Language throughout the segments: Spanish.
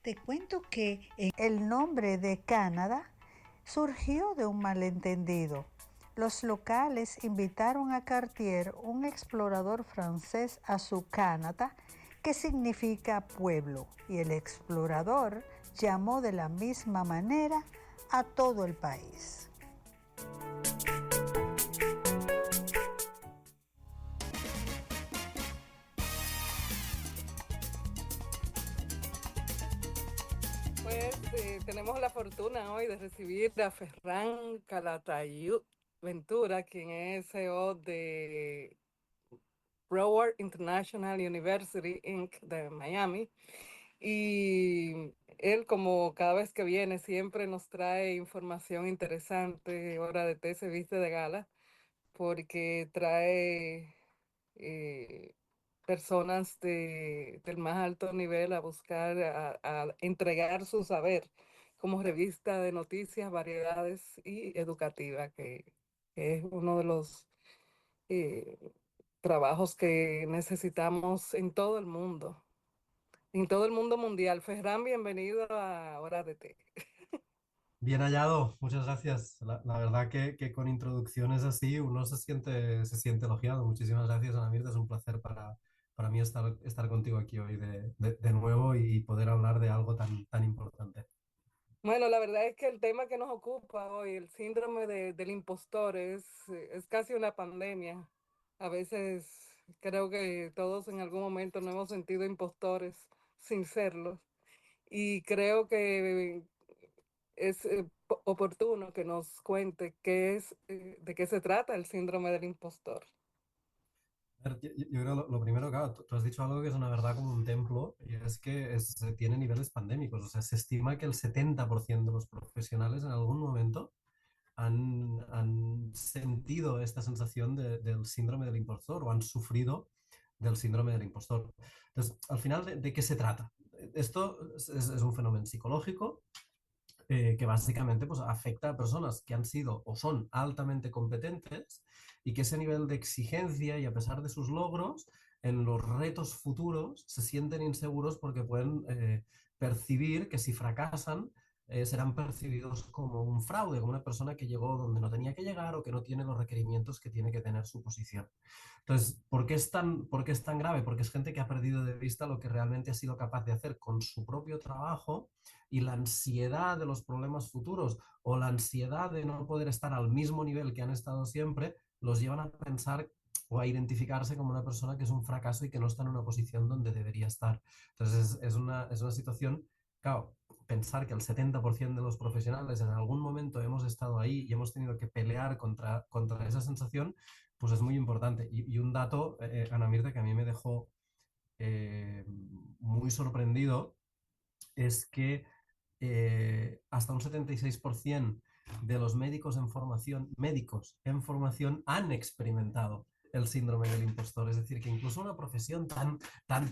Te cuento que el nombre de Canadá surgió de un malentendido. Los locales invitaron a Cartier, un explorador francés, a su Canadá, que significa pueblo, y el explorador llamó de la misma manera a todo el país. Pues tenemos la fortuna hoy de recibir a Ferran Calatayud Ventura, quien es CEO de Broward International University Inc. de Miami. Y él, como cada vez que viene, siempre nos trae información interesante. Hora de té se viste de gala porque trae eh, personas del más alto nivel a buscar, a entregar su saber como revista de noticias, variedades y educativa, que es uno de los eh, trabajos que necesitamos en todo el mundo mundial. Ferran, bienvenido a Hora de Té. Bien hallado, muchas gracias. La verdad que con introducciones así uno se siente elogiado. Muchísimas gracias, Ana Mirta. Es un placer para mí estar contigo aquí hoy de nuevo y poder hablar de algo tan importante. Bueno, la verdad es que el tema que nos ocupa hoy, el síndrome del impostor, es casi una pandemia. A veces creo que todos en algún momento nos hemos sentido impostores sin serlo. Y creo que es oportuno que nos cuente de qué se trata el síndrome del impostor. A ver, yo creo lo primero, claro, tú has dicho algo que es una verdad como un templo, y es que se tiene niveles pandémicos. O sea, se estima que el 70% de los profesionales en algún momento han sentido esta sensación del síndrome del impostor o han sufrido del síndrome del impostor. Entonces, al final, ¿de qué se trata? Esto es un fenómeno psicológico que básicamente pues, afecta a personas que han sido o son altamente competentes y que ese nivel de exigencia y a pesar de sus logros, en los retos futuros se sienten inseguros porque pueden percibir que si fracasan, serán percibidos como un fraude, como una persona que llegó donde no tenía que llegar o que no tiene los requerimientos que tiene que tener su posición. Entonces, ¿por qué es tan grave? Porque es gente que ha perdido de vista lo que realmente ha sido capaz de hacer con su propio trabajo y la ansiedad de los problemas futuros o la ansiedad de no poder estar al mismo nivel que han estado siempre, los llevan a pensar o a identificarse como una persona que es un fracaso y que no está en una posición donde debería estar. Entonces es una situación, claro, pensar que el 70% de los profesionales en algún momento hemos estado ahí y hemos tenido que pelear contra esa sensación, pues es muy importante. Y un dato, Ana Mirta, que a mí me dejó muy sorprendido es que hasta un 76% de los médicos en formación han experimentado el síndrome del impostor. Es decir, que incluso una profesión tan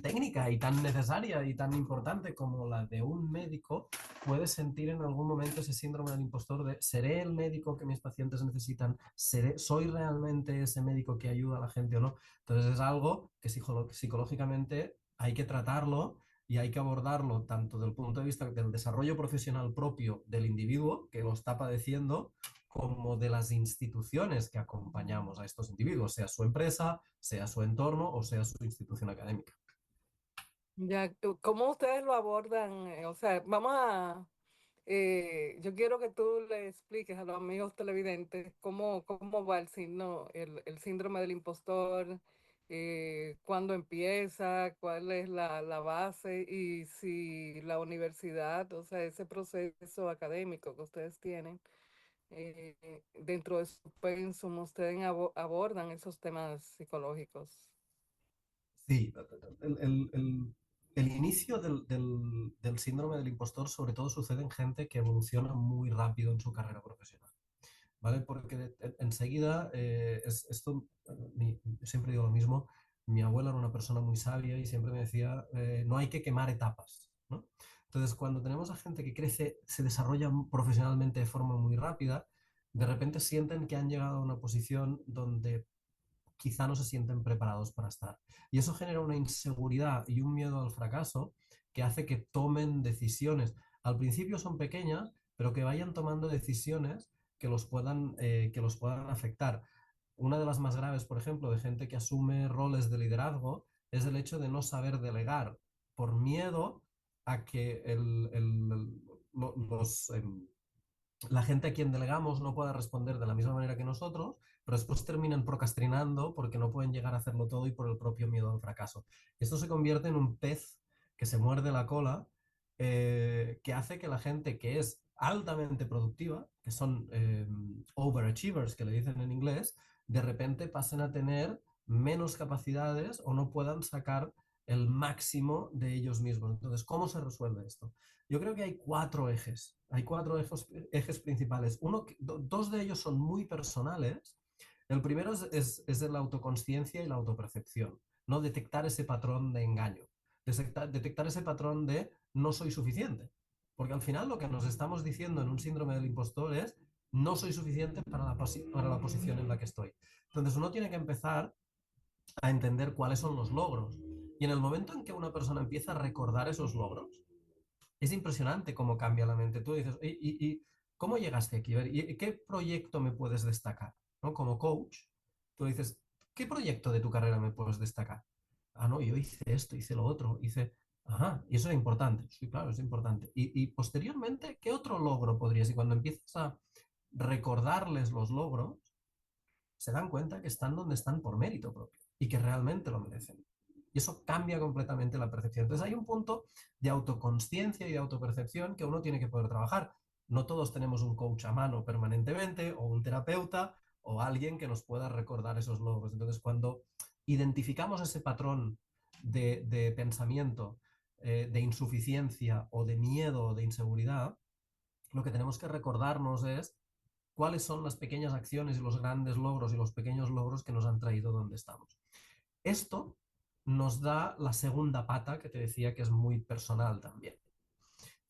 técnica y tan necesaria y tan importante como la de un médico puede sentir en algún momento ese síndrome del impostor de ¿seré el médico que mis pacientes necesitan? ¿Soy realmente ese médico que ayuda a la gente o no? Entonces es algo que psicológicamente hay que tratarlo y hay que abordarlo tanto desde el punto de vista del desarrollo profesional propio del individuo que lo está padeciendo, como de las instituciones que acompañamos a estos individuos, sea su empresa, sea su entorno o sea su institución académica. Ya, ¿cómo ustedes lo abordan? O sea, yo quiero que tú le expliques a los amigos televidentes cómo va el síndrome del impostor, cuándo empieza, cuál es la base y si la universidad, o sea, ese proceso académico que ustedes tienen, dentro de su pensum, ustedes abordan esos temas psicológicos. Sí, el inicio del síndrome del impostor sobre todo sucede en gente que evoluciona muy rápido en su carrera profesional. ¿Vale? Porque enseguida, siempre digo lo mismo, mi abuela era una persona muy sabia y siempre me decía, no hay que quemar etapas, ¿no? Entonces, cuando tenemos a gente que crece, se desarrolla profesionalmente de forma muy rápida, de repente sienten que han llegado a una posición donde quizá no se sienten preparados para estar. Y eso genera una inseguridad y un miedo al fracaso que hace que tomen decisiones. Al principio son pequeñas, pero que vayan tomando decisiones que los puedan afectar. Una de las más graves, por ejemplo, de gente que asume roles de liderazgo es el hecho de no saber delegar por miedo a que la gente a quien delegamos no pueda responder de la misma manera que nosotros, pero después terminan procrastinando porque no pueden llegar a hacerlo todo y por el propio miedo al fracaso. Esto se convierte en un pez que se muerde la cola, que hace que la gente que es altamente productiva, que son overachievers, que le dicen en inglés, de repente pasen a tener menos capacidades o no puedan sacar el máximo de ellos mismos. Entonces, ¿cómo se resuelve esto? Yo creo que hay cuatro ejes principales. Dos de ellos son muy personales. El primero es la autoconsciencia y la autopercepción, ¿no? Detectar ese patrón de engaño, detectar ese patrón de no soy suficiente. Porque al final lo que nos estamos diciendo en un síndrome del impostor es no soy suficiente para la posición en la que estoy. Entonces uno tiene que empezar a entender cuáles son los logros. Y en el momento en que una persona empieza a recordar esos logros, es impresionante cómo cambia la mente. Tú dices, ¿y cómo llegaste aquí? ¿Y qué proyecto me puedes destacar? ¿No? Como coach, tú dices, ¿qué proyecto de tu carrera me puedes destacar? Ah, no, yo hice esto, hice lo otro, hice... Ajá, y eso es importante. Sí, claro, es importante. Y posteriormente, ¿qué otro logro podrías? Y cuando empiezas a recordarles los logros, se dan cuenta que están donde están por mérito propio y que realmente lo merecen. Y eso cambia completamente la percepción. Entonces hay un punto de autoconsciencia y de autopercepción que uno tiene que poder trabajar. No todos tenemos un coach a mano permanentemente o un terapeuta o alguien que nos pueda recordar esos logros. Entonces cuando identificamos ese patrón de pensamiento, de insuficiencia o de miedo o de inseguridad, lo que tenemos que recordarnos es cuáles son las pequeñas acciones y los grandes logros y los pequeños logros que nos han traído donde estamos. Esto nos da la segunda pata que te decía que es muy personal también,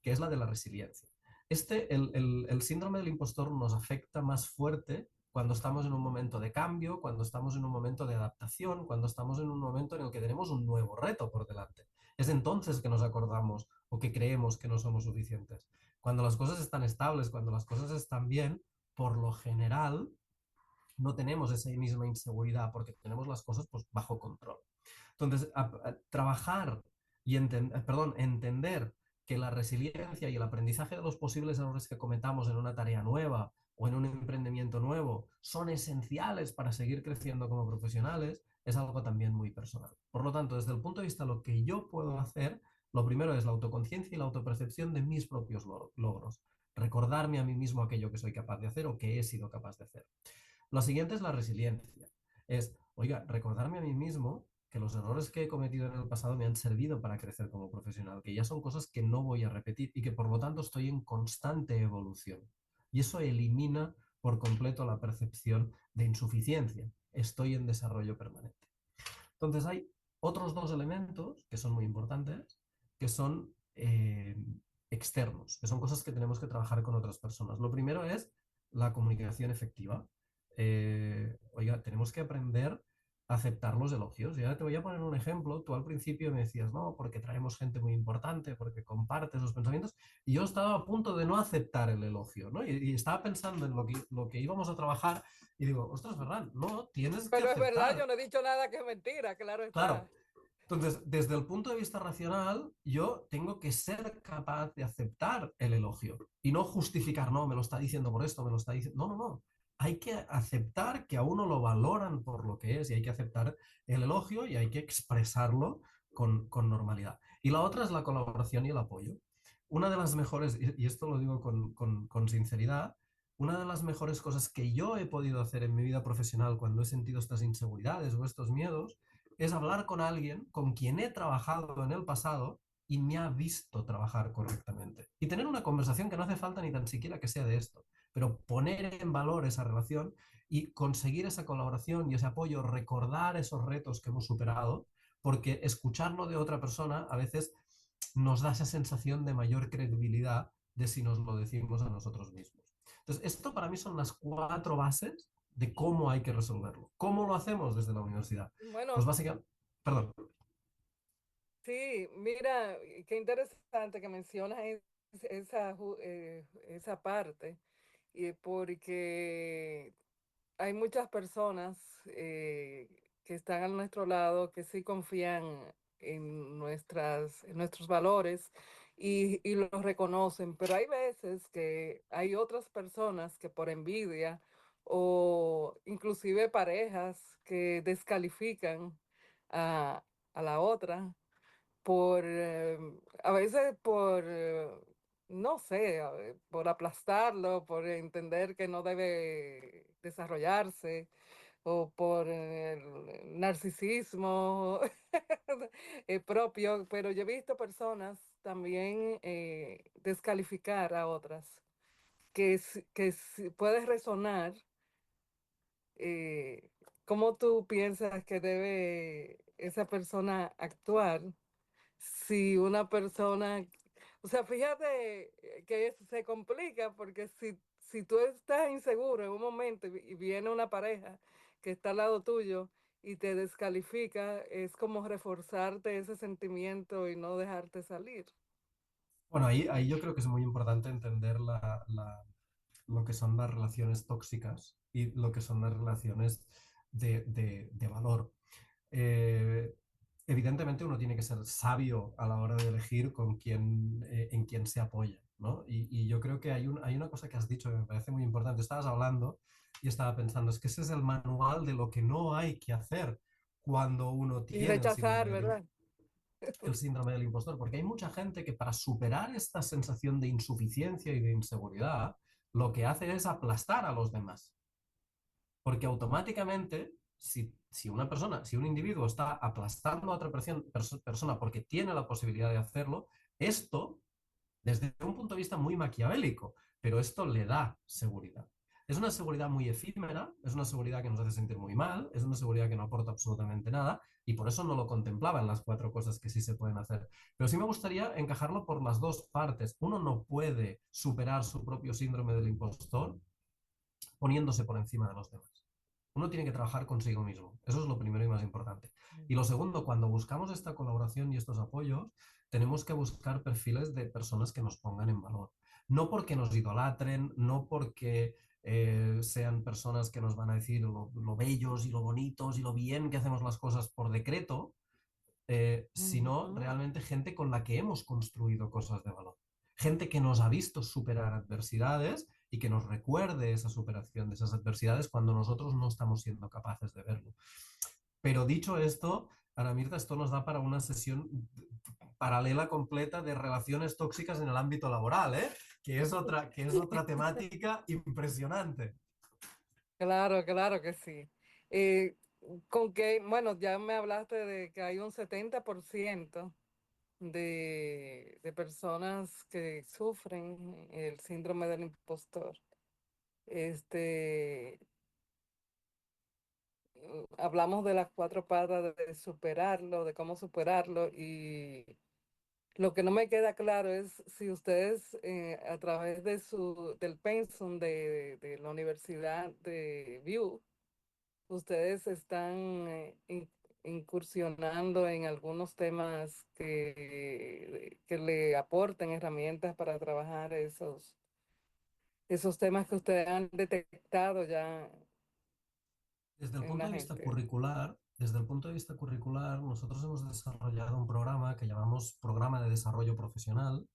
que es la de la resiliencia. El síndrome del impostor nos afecta más fuerte cuando estamos en un momento de cambio, cuando estamos en un momento de adaptación, cuando estamos en un momento en el que tenemos un nuevo reto por delante. Es entonces que nos acordamos o que creemos que no somos suficientes. Cuando las cosas están estables, cuando las cosas están bien, por lo general no tenemos esa misma inseguridad porque tenemos las cosas pues, bajo control. Entonces, trabajar y entender que la resiliencia y el aprendizaje de los posibles errores que cometamos en una tarea nueva o en un emprendimiento nuevo son esenciales para seguir creciendo como profesionales, es algo también muy personal. Por lo tanto, desde el punto de vista de lo que yo puedo hacer, lo primero es la autoconciencia y la autopercepción de mis propios logros. Recordarme a mí mismo aquello que soy capaz de hacer o que he sido capaz de hacer. Lo siguiente es la resiliencia. Es, oiga, recordarme a mí mismo que los errores que he cometido en el pasado me han servido para crecer como profesional, que ya son cosas que no voy a repetir y que por lo tanto estoy en constante evolución. Y eso elimina por completo la percepción de insuficiencia. Estoy en desarrollo permanente. Entonces hay otros dos elementos que son muy importantes, que son externos, que son cosas que tenemos que trabajar con otras personas. Lo primero es la comunicación efectiva. Oiga, tenemos que aprender a aceptar los elogios. Y ahora te voy a poner un ejemplo. Tú al principio me decías, no, porque traemos gente muy importante, porque comparte esos pensamientos. Y yo estaba a punto de no aceptar el elogio, ¿no? Y estaba pensando en lo que íbamos a trabajar y digo, ostras, Ferran, no, tienes que Pero es verdad, aceptar. yo no he dicho nada que es mentira, claro Claro. está. Entonces, desde el punto de vista racional, yo tengo que ser capaz de aceptar el elogio y no justificar, no, me lo está diciendo por esto, me lo está diciendo. No, no, no. Hay que aceptar que a uno lo valoran por lo que es y hay que aceptar el elogio y hay que expresarlo con normalidad. Y la otra es la colaboración y el apoyo. Una de las mejores, y esto lo digo con sinceridad, una de las mejores cosas que yo he podido hacer en mi vida profesional cuando he sentido estas inseguridades o estos miedos es hablar con alguien con quien he trabajado en el pasado y me ha visto trabajar correctamente. Y tener una conversación que no hace falta ni tan siquiera que sea de esto, pero poner en valor esa relación y conseguir esa colaboración y ese apoyo, recordar esos retos que hemos superado, porque escucharlo de otra persona a veces nos da esa sensación de mayor credibilidad de si nos lo decimos a nosotros mismos. Entonces, esto para mí son las cuatro bases de cómo hay que resolverlo. ¿Cómo lo hacemos desde la universidad? Pues Bueno, básicamente, perdón. sí, mira, qué interesante que mencionas esa parte, y porque hay muchas personas que están a nuestro lado que sí confían en en nuestros valores y los reconocen, pero hay veces que hay otras personas que por envidia o inclusive parejas que descalifican a, a la otra por, a veces por, no sé, por aplastarlo, por entender que no debe desarrollarse, o por el narcisismo propio, pero yo he visto personas también descalificar a otras, puede resonar. eh, ¿Cómo tú piensas que debe esa persona actuar? Si una persona, o sea, fíjate que se complica porque si tú estás inseguro en un momento y viene una pareja que está al lado tuyo y te descalifica, es como reforzarte ese sentimiento y no dejarte salir. Bueno, ahí yo creo que es muy importante entender lo que son las relaciones tóxicas y lo que son las relaciones de valor. Eh, Evidentemente uno tiene que ser sabio a la hora de elegir en quién se apoya, ¿no? Y yo creo que hay una cosa que has dicho que me parece muy importante. Estabas hablando y estaba pensando, es que ese es el manual de lo que no hay que hacer cuando uno Y tiene rechazar, ¿verdad? el síndrome del impostor, porque hay mucha gente que para superar esta sensación de insuficiencia y de inseguridad, lo que hace es aplastar a los demás. Porque automáticamente, si una persona, si un individuo está aplastando a otra persona porque tiene la posibilidad de hacerlo, esto, desde un punto de vista muy maquiavélico, pero esto le da seguridad. Es una seguridad muy efímera, es una seguridad que nos hace sentir muy mal, es una seguridad que no aporta absolutamente nada y por eso no lo contemplaba en las cuatro cosas que sí se pueden hacer. Pero sí me gustaría encajarlo por las dos partes. Uno no puede superar su propio síndrome del impostor poniéndose por encima de los demás. Uno tiene que trabajar consigo mismo. Eso es lo primero y más importante. Y lo segundo, cuando buscamos esta colaboración y estos apoyos, tenemos que buscar perfiles de personas que nos pongan en valor. No porque nos idolatren, no porque sean personas que nos van a decir lo bellos y lo bonitos y lo bien que hacemos las cosas por decreto, sino Ujú. realmente gente con la que hemos construido cosas de valor. Gente que nos ha visto superar adversidades y que nos recuerde esa superación de esas adversidades cuando nosotros no estamos siendo capaces de verlo. Pero dicho esto, Ana Mirta, esto nos da para una sesión paralela completa de relaciones tóxicas en el ámbito laboral, ¿eh? Que es otra temática impresionante. Claro, claro que sí. Eh, con que, bueno, ya me hablaste de que hay un 70% de personas que sufren el síndrome del impostor. Este, Hablamos de las cuatro patas de superarlo, de cómo superarlo, y lo que no me queda claro es si ustedes a través de del pensum de la Universidad de VIU, ustedes están incursionando en algunos temas que le aporten herramientas para trabajar esos temas que ustedes han detectado ya Desde el en punto la de vista gente. curricular, desde el punto de vista curricular, nosotros hemos desarrollado un programa que llamamos Programa de Desarrollo Profesional,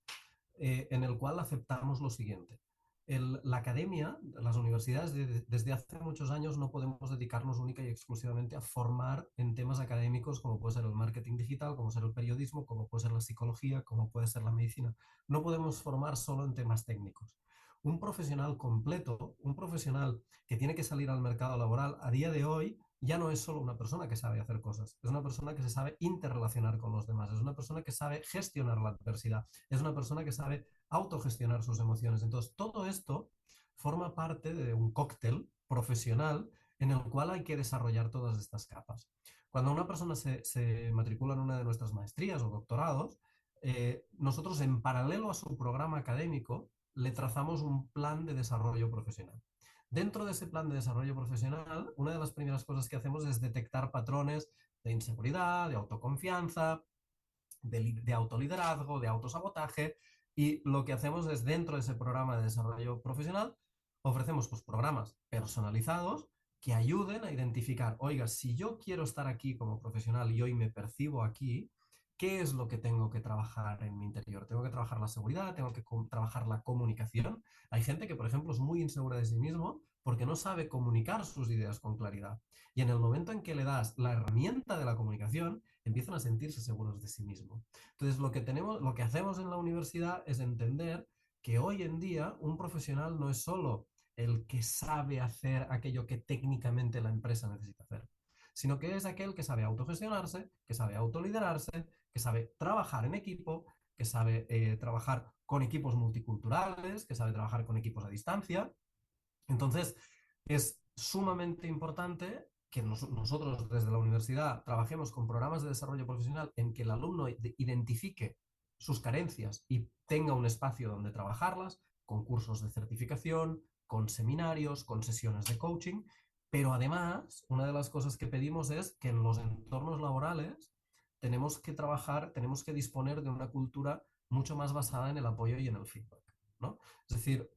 en el cual aceptamos lo siguiente. La academia, las universidades, desde hace muchos años no podemos dedicarnos única y exclusivamente a formar en temas académicos como puede ser el marketing digital, como ser el periodismo, como puede ser la psicología, como puede ser la medicina. No podemos formar solo en temas técnicos. Un profesional completo, un profesional que tiene que salir al mercado laboral a día de hoy, ya no es solo una persona que sabe hacer cosas, es una persona que se sabe interrelacionar con los demás, es una persona que sabe gestionar la adversidad, es una persona que sabe autogestionar sus emociones. Entonces, todo esto forma parte de un cóctel profesional en el cual hay que desarrollar todas estas capas. Cuando una persona se matricula en una de nuestras maestrías o doctorados, nosotros en paralelo a su programa académico le trazamos un plan de desarrollo profesional. Dentro de ese plan de desarrollo profesional, una de las primeras cosas que hacemos es detectar patrones de inseguridad, de autoconfianza, de autoliderazgo, de autosabotaje, y lo que hacemos es dentro de ese programa de desarrollo profesional, ofrecemos pues, programas personalizados que ayuden a identificar, oiga, si yo quiero estar aquí como profesional y hoy me percibo aquí, ¿qué es lo que tengo que trabajar en mi interior? Tengo que trabajar la seguridad, tengo que trabajar la comunicación. Hay gente que, por ejemplo, es muy insegura de sí mismo porque no sabe comunicar sus ideas con claridad. Y en el momento en que le das la herramienta de la comunicación, empiezan a sentirse seguros de sí mismos. Entonces, lo que hacemos en la universidad es entender que hoy en día un profesional no es solo el que sabe hacer aquello que técnicamente la empresa necesita hacer, sino que es aquel que sabe autogestionarse, que sabe autoliderarse, que sabe trabajar en equipo, que sabe trabajar con equipos multiculturales, que sabe trabajar con equipos a distancia. Entonces, es sumamente importante que nosotros desde la universidad trabajemos con programas de desarrollo profesional en que el alumno identifique sus carencias y tenga un espacio donde trabajarlas, con cursos de certificación, con seminarios, con sesiones de coaching, pero además, una de las cosas que pedimos es que en los entornos laborales tenemos que trabajar, tenemos que disponer de una cultura mucho más basada en el apoyo y en el feedback, ¿no? Es decir,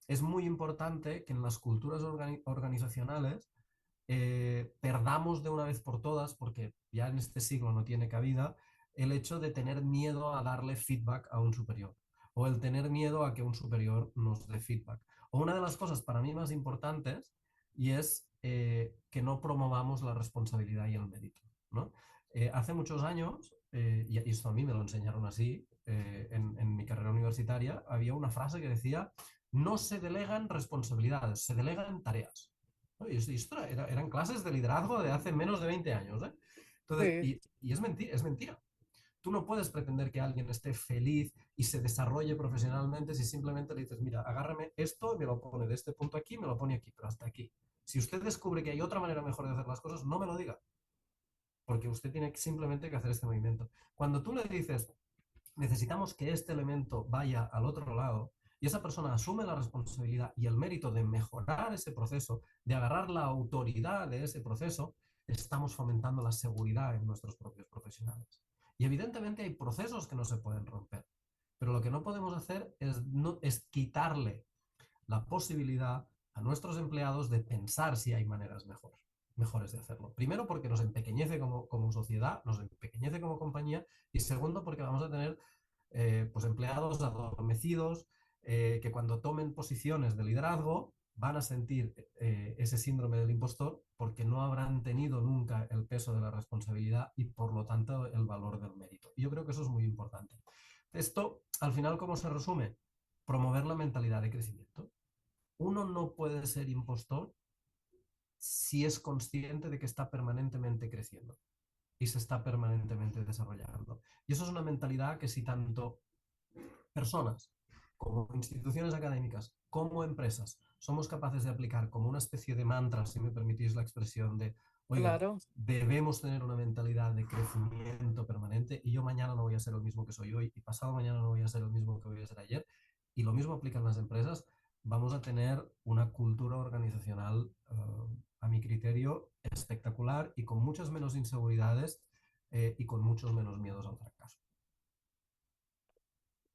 es muy importante que en las culturas organizacionales perdamos de una vez por todas, porque ya en este siglo no tiene cabida, el hecho de tener miedo a darle feedback a un superior o el tener miedo a que un superior nos dé feedback. O una de las cosas para mí más importantes y es que no promovamos la responsabilidad y el mérito, ¿no? Hace muchos años, y esto a mí me lo enseñaron así, en mi carrera universitaria, había una frase que decía, no se delegan responsabilidades, se delegan tareas. ¿No? Y esto eran clases de liderazgo de hace menos de 20 años. ¿Eh? Entonces, Sí, y es mentira, es mentira. Tú no puedes pretender que alguien esté feliz y se desarrolle profesionalmente si simplemente le dices, mira, agárrame esto y me lo pone de este punto aquí, me lo pone aquí, pero hasta aquí. Si usted descubre que hay otra manera mejor de hacer las cosas, no me lo diga, porque usted tiene simplemente que hacer este movimiento. Cuando tú le dices, necesitamos que este elemento vaya al otro lado y esa persona asume la responsabilidad y el mérito de mejorar ese proceso, de agarrar la autoridad de ese proceso, estamos fomentando la seguridad en nuestros propios profesionales. Y evidentemente hay procesos que no se pueden romper, pero lo que no podemos hacer es quitarle la posibilidad a nuestros empleados de pensar si hay maneras mejores de hacerlo. Primero porque nos empequeñece como sociedad, nos empequeñece como compañía y segundo porque vamos a tener pues empleados adormecidos que cuando tomen posiciones de liderazgo van a sentir ese síndrome del impostor porque no habrán tenido nunca el peso de la responsabilidad y por lo tanto el valor del mérito. Y yo creo que eso es muy importante. Esto, al final, ¿cómo se resume? Promover la mentalidad de crecimiento. Uno no puede ser impostor si es consciente de que está permanentemente creciendo y se está permanentemente desarrollando. Y eso es una mentalidad que si tanto personas como instituciones académicas, como empresas, somos capaces de aplicar como una especie de mantra, si me permitís la expresión de, oiga, claro. debemos tener una mentalidad de crecimiento permanente y yo mañana no voy a ser el mismo que soy hoy y pasado mañana no voy a ser el mismo que voy a ser ayer. Y lo mismo aplica en las empresas. Vamos a tener una cultura organizacional, a mi criterio, espectacular y con muchas menos inseguridades y con muchos menos miedos al fracaso.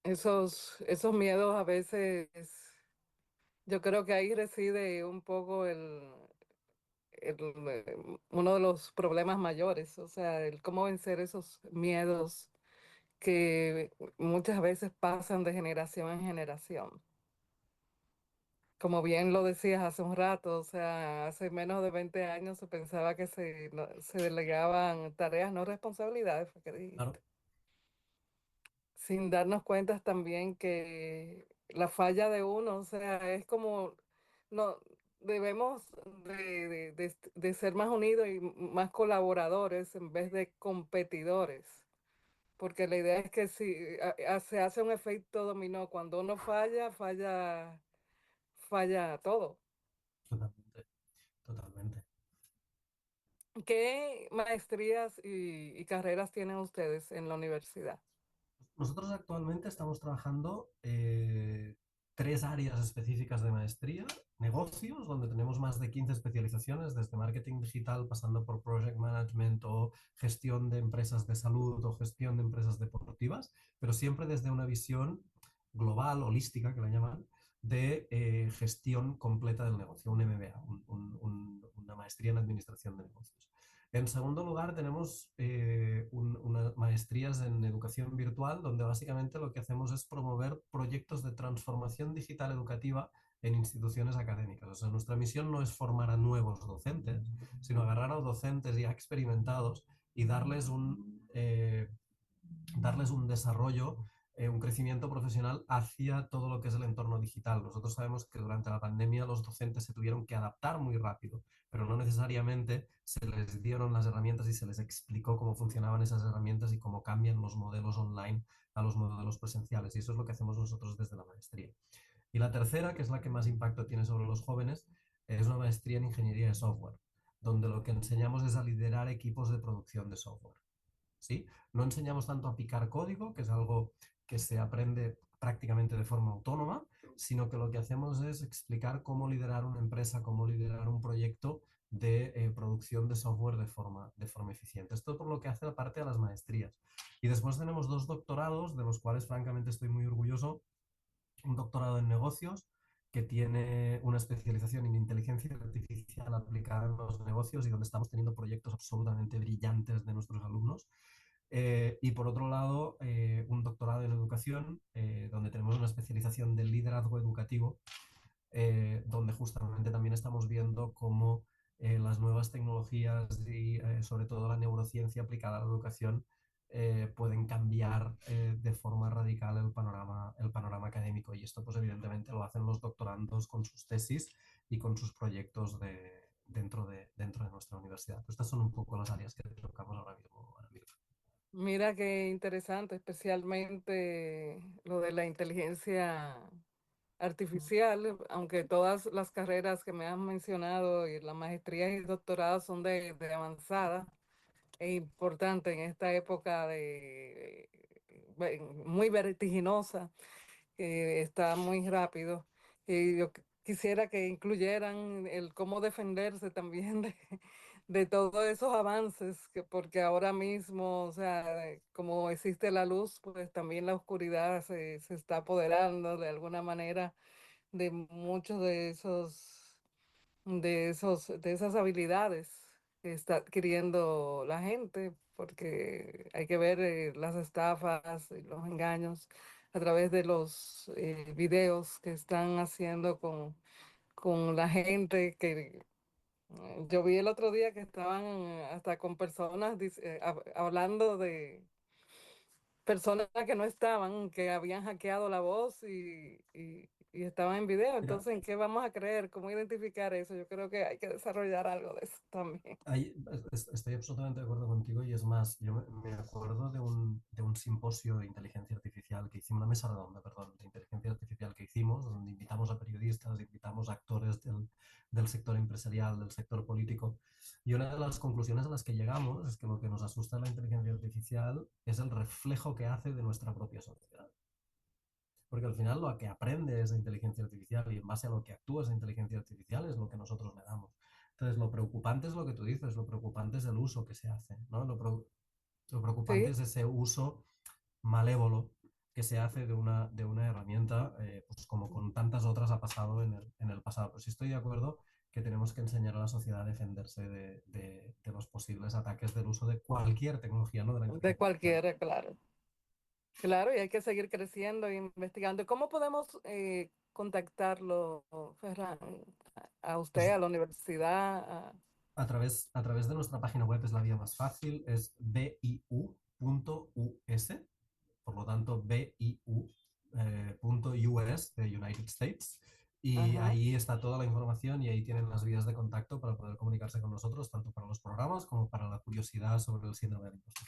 Esos miedos a veces, yo creo que ahí reside un poco uno de los problemas mayores, o sea, el cómo vencer esos miedos que muchas veces pasan de generación en generación. Como bien lo decías hace un rato, o sea, hace menos de 20 años se pensaba que se delegaban tareas, no responsabilidades, fue que Claro, dijiste, sin darnos cuenta también que la falla de uno, o sea, es como, no, debemos de ser más unidos y más colaboradores en vez de competidores. Porque la idea es que si se hace un efecto dominó, cuando uno falla, falla todo. totalmente, totalmente. ¿Qué maestrías y carreras tienen ustedes en la universidad? Nosotros actualmente estamos trabajando 3 áreas específicas de maestría: negocios, donde tenemos más de 15 especializaciones, desde marketing digital, pasando por project management o gestión de empresas de salud o gestión de empresas deportivas, pero siempre desde una visión global, holística, que la llaman, de gestión completa del negocio, un MBA, una maestría en administración de negocios. En segundo lugar, tenemos unas maestrías en educación virtual, donde básicamente lo que hacemos es promover proyectos de transformación digital educativa en instituciones académicas. O sea, nuestra misión no es formar a nuevos docentes, sino agarrar a docentes ya experimentados y darles un desarrollo, un crecimiento profesional hacia todo lo que es el entorno digital. Nosotros sabemos que durante la pandemia los docentes se tuvieron que adaptar muy rápido, pero no necesariamente se les dieron las herramientas y se les explicó cómo funcionaban esas herramientas y cómo cambian los modelos online a los modelos presenciales. Y eso es lo que hacemos nosotros desde la maestría. Y la tercera, que es la que más impacto tiene sobre los jóvenes, es una maestría en ingeniería de software, donde lo que enseñamos es a liderar equipos de producción de software. ¿Sí? No enseñamos tanto a picar código, que es algo que se aprende prácticamente de forma autónoma, sino que lo que hacemos es explicar cómo liderar una empresa, cómo liderar un proyecto de producción de software de forma eficiente. Esto por lo que hace aparte a las maestrías. Y después tenemos 2 doctorados, de los cuales francamente estoy muy orgulloso. Un doctorado en negocios, que tiene una especialización en inteligencia artificial aplicada en los negocios y donde estamos teniendo proyectos absolutamente brillantes de nuestros alumnos. Y por otro lado, un doctorado en educación, donde tenemos una especialización de liderazgo educativo, donde justamente también estamos viendo cómo las nuevas tecnologías y sobre todo la neurociencia aplicada a la educación pueden cambiar de forma radical el panorama académico. Y esto pues evidentemente lo hacen los doctorandos con sus tesis y con sus proyectos dentro de nuestra universidad. Estas son un poco las áreas que tocamos ahora mismo. Mira qué interesante, especialmente lo de la inteligencia artificial, aunque todas las carreras que me has mencionado y las maestrías y doctorados son de avanzada e importante en esta época muy vertiginosa, que está muy rápido. Y yo quisiera que incluyeran el cómo defenderse también de todos esos avances, porque ahora mismo, o sea, como existe la luz, pues también la oscuridad se está apoderando de alguna manera de muchos de esas habilidades que está adquiriendo la gente, porque hay que ver las estafas y los engaños a través de los videos que están haciendo con la gente que yo vi el otro día que estaban hasta con personas hablando de personas que no estaban, que habían hackeado la voz y estaban en video. Mira, Entonces, ¿en qué vamos a creer? ¿Cómo identificar eso? Yo creo que hay que desarrollar algo de eso también. estoy absolutamente de acuerdo contigo y es más, yo me acuerdo de un simposio de inteligencia artificial que hicimos, una mesa redonda, perdón, de inteligencia artificial que hicimos, donde invitamos a periodistas, invitamos a actores del sector empresarial, del sector político, y una de las conclusiones a las que llegamos es que lo que nos asusta de la inteligencia artificial es el reflejo que hace de nuestra propia sociedad. Porque al final lo que aprende esa inteligencia artificial y en base a lo que actúa esa inteligencia artificial es lo que nosotros le damos. Entonces, lo preocupante es lo que tú dices, lo preocupante es el uso que se hace, ¿no? Lo preocupante Sí, es ese uso malévolo que se hace de una herramienta, pues como con tantas otras ha pasado en el pasado. Pero sí estoy de acuerdo que tenemos que enseñar a la sociedad a defenderse de los posibles ataques del uso de cualquier tecnología, no de la de inteligencia artificial. cualquiera, claro. Claro, y hay que seguir creciendo e investigando. ¿Cómo podemos contactarlo, Ferran? A usted, Pues a la universidad. a través de nuestra página web es la vía más fácil, es biu.us, por lo tanto biu.us de United States, y Ajá. ahí está toda la información y ahí tienen las vías de contacto para poder comunicarse con nosotros, tanto para los programas como para la curiosidad sobre el síndrome del impostor.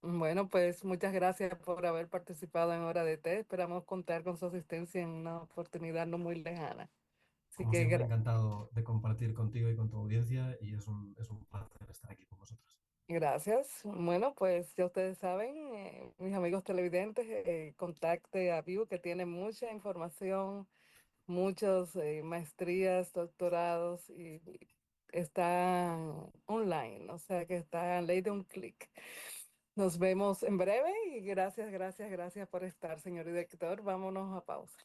Bueno, pues muchas gracias por haber participado en Hora de Té. Esperamos contar con su asistencia en una oportunidad no muy lejana. Así Como que siempre, encantado de compartir contigo y con tu audiencia y es un placer estar aquí con vosotros. Gracias. Bueno, pues ya ustedes saben, mis amigos televidentes, contacte a View que tiene mucha información, muchas maestrías, doctorados y está online, o sea que está a ley de un clic. Nos vemos en breve y gracias, gracias, gracias por estar, señor director. Vámonos a pausa.